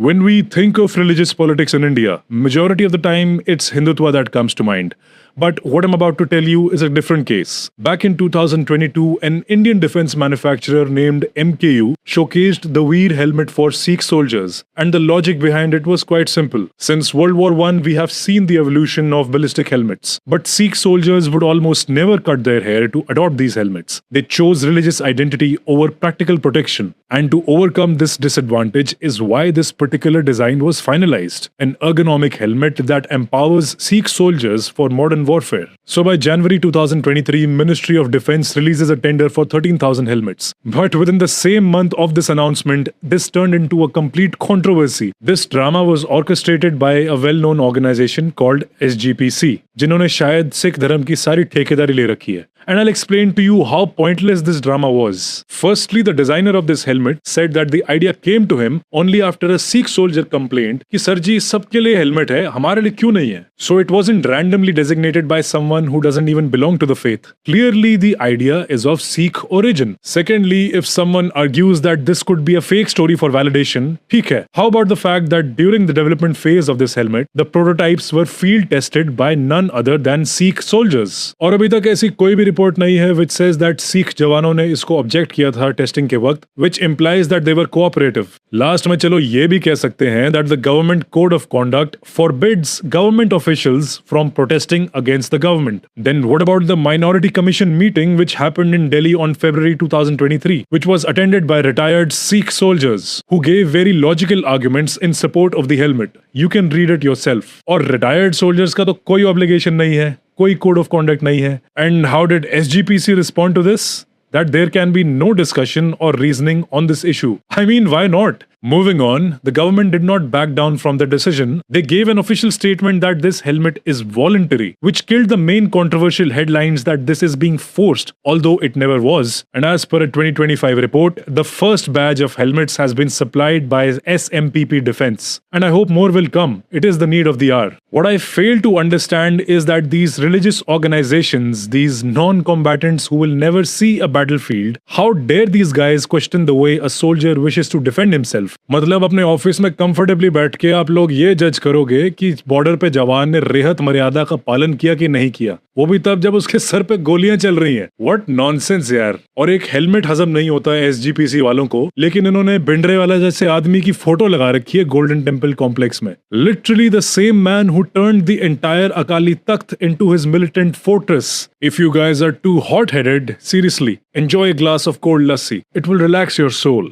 When we think of religious politics in India, majority of the time it's Hindutva that comes to mind. But what I'm about to tell you is a different case. Back in 2022, an Indian defense manufacturer named MKU showcased the Veer helmet for Sikh soldiers. And the logic behind it was quite simple. Since World War I, we have seen the evolution of ballistic helmets. But Sikh soldiers would almost never cut their hair to adopt these helmets. They chose religious identity over practical protection. And to overcome this disadvantage is why this particular design was finalized. An ergonomic helmet that empowers Sikh soldiers for modern warfare. So by January 2023, Ministry of Defense releases a tender for 13,000 helmets. But within the same month of this announcement, this turned into a complete controversy. This drama was orchestrated by a well-known organization called SGPC, जिन्होंने शायद सिख धर्म की सारी ठेकेदारी ले रखी है. And I'll explain to you how pointless this drama was. Firstly, the designer of this helmet said that the idea came to him only after a Sikh soldier complained कि सर जी सबके लिए helmet है, हमारे लिए क्यों नहीं है? So it wasn't randomly designated by someone who doesn't even belong to the faith. Clearly, the idea is of Sikh origin. Secondly, if someone argues that this could be a fake story for validation, ठीक है. How about the fact that during the development phase of this helmet, the prototypes were field tested by none other than Sikh soldiers? और अभी तक ऐसी कोई भी report नहीं है which says that Sikh जवानों ने इसको ऑब्जेक्ट किया था टेस्टिंग के वक्त, which implies that they were cooperative. Last में चलो ये भी कह सकते हैं that the government code of conduct forbids government officials from protesting against the government. Then what about the Minority Commission meeting which happened in Delhi on February 2023, which was attended by retired Sikh soldiers who gave very logical arguments in support of the helmet. You can read it yourself. और retired soldiers का तो कोई obligation नहीं है, कोई code of conduct नहीं है. And how did SGPC respond to this? That there can be no discussion or reasoning on this issue. I mean, why not? Moving on, the government did not back down from the decision. They gave an official statement that this helmet is voluntary, which killed the main controversial headlines that this is being forced, although it never was. And as per a 2025 report, the first batch of helmets has been supplied by SMPP Defense. And I hope more will come. It is the need of the hour. What I fail to understand is that these religious organizations, these non-combatants who will never see a battlefield, how dare these guys question the way a soldier wishes to defend himself? मतलब अपने office में comfortably बैठ के आप लोग ये जज करोगे कि बॉर्डर पे जवान ने रेहत मर्यादा का पालन किया कि नहीं किया, वो भी तब जब उसके सर पे गोलियां चल रही हैं. व्हाट नॉनसेंस यार. और एक हेलमेट हजम नहीं होता है एसजीपीसी वालों को, लेकिन इन्होंने भिंडरे वाला जैसे आदमी की फोटो लगा रखी है गोल्डन टेम्पल कॉम्प्लेक्स में. Literally the same man who turned the entire Akali Takht into his militant fortress. If you guys are too hot-headed, seriously, enjoy a glass of cold lassi. It will relax your soul.